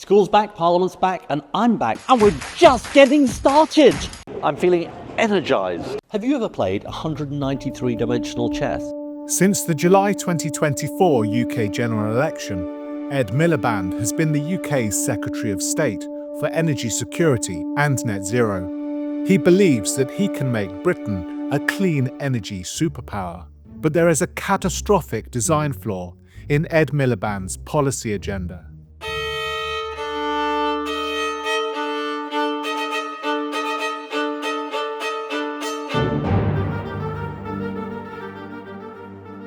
School's back, Parliament's back, and I'm back, and we're just getting started! I'm feeling energised. Have you ever played 193-dimensional chess? Since the July 2024 UK general election, Ed Miliband has been the UK's Secretary of State for Energy Security and Net Zero. He believes that he can make Britain a clean energy superpower. But there is a catastrophic design flaw in Ed Miliband's policy agenda.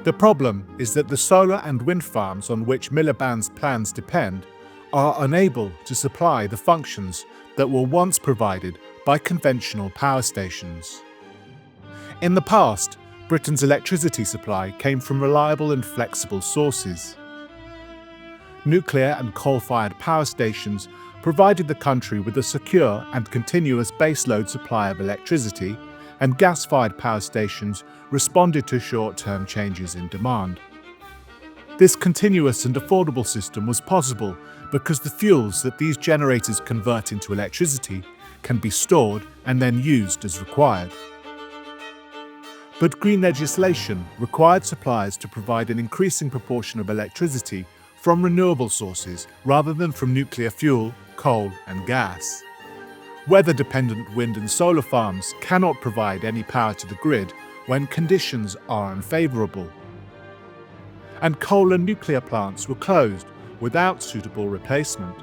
The problem is that the solar and wind farms on which Miliband's plans depend are unable to supply the functions that were once provided by conventional power stations. In the past, Britain's electricity supply came from reliable and flexible sources. Nuclear and coal-fired power stations provided the country with a secure and continuous baseload supply of electricity, and gas-fired power stations responded to short-term changes in demand. This continuous and affordable system was possible because the fuels that these generators convert into electricity can be stored and then used as required. But green legislation required suppliers to provide an increasing proportion of electricity from renewable sources rather than from nuclear fuel, coal and gas. Weather-dependent wind and solar farms cannot provide any power to the grid when conditions are unfavourable. And coal and nuclear plants were closed without suitable replacement.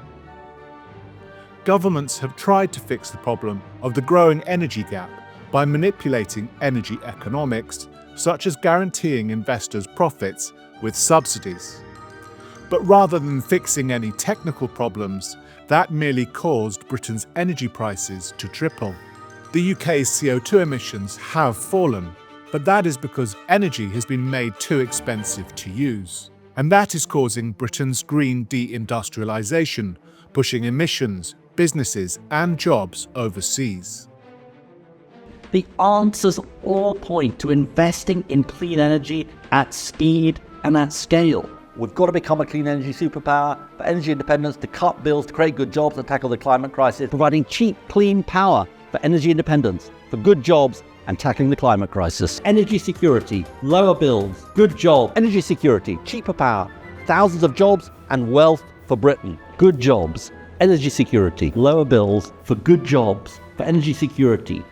Governments have tried to fix the problem of the growing energy gap by manipulating energy economics, such as guaranteeing investors' profits with subsidies. But rather than fixing any technical problems, that merely caused Britain's energy prices to triple. The UK's CO2 emissions have fallen, but that is because energy has been made too expensive to use. And that is causing Britain's green deindustrialisation, pushing emissions, businesses and jobs overseas. The answers all point to investing in clean energy at speed and at scale. We've got to become a clean energy superpower for energy independence, to cut bills, to create good jobs, and tackle the climate crisis. Providing cheap, clean power for energy independence, for good jobs, and tackling the climate crisis. Energy security, lower bills, good jobs, energy security, cheaper power, thousands of jobs and wealth for Britain. Good jobs, energy security, lower bills, for good jobs, for energy security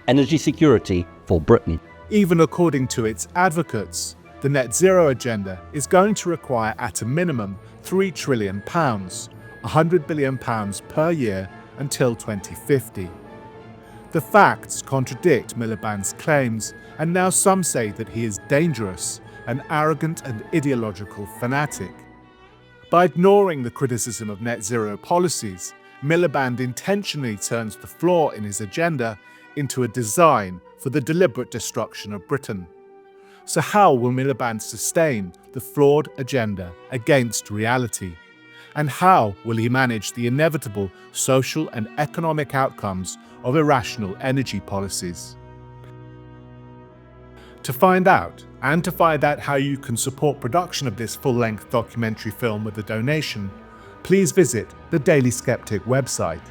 for Britain. Even according to its advocates, the net zero agenda is going to require at a minimum £3 trillion, £100 billion per year until 2050. The facts contradict Miliband's claims, and now some say that he is dangerous, an arrogant and ideological fanatic. By ignoring the criticism of net zero policies, Miliband intentionally turns the flaw in his agenda into a design for the deliberate destruction of Britain. So how will Miliband sustain the flawed agenda against reality? And how will he manage the inevitable social and economic outcomes of irrational energy policies? To find out how you can support production of this full-length documentary film with a donation, please visit the Daily Skeptic website.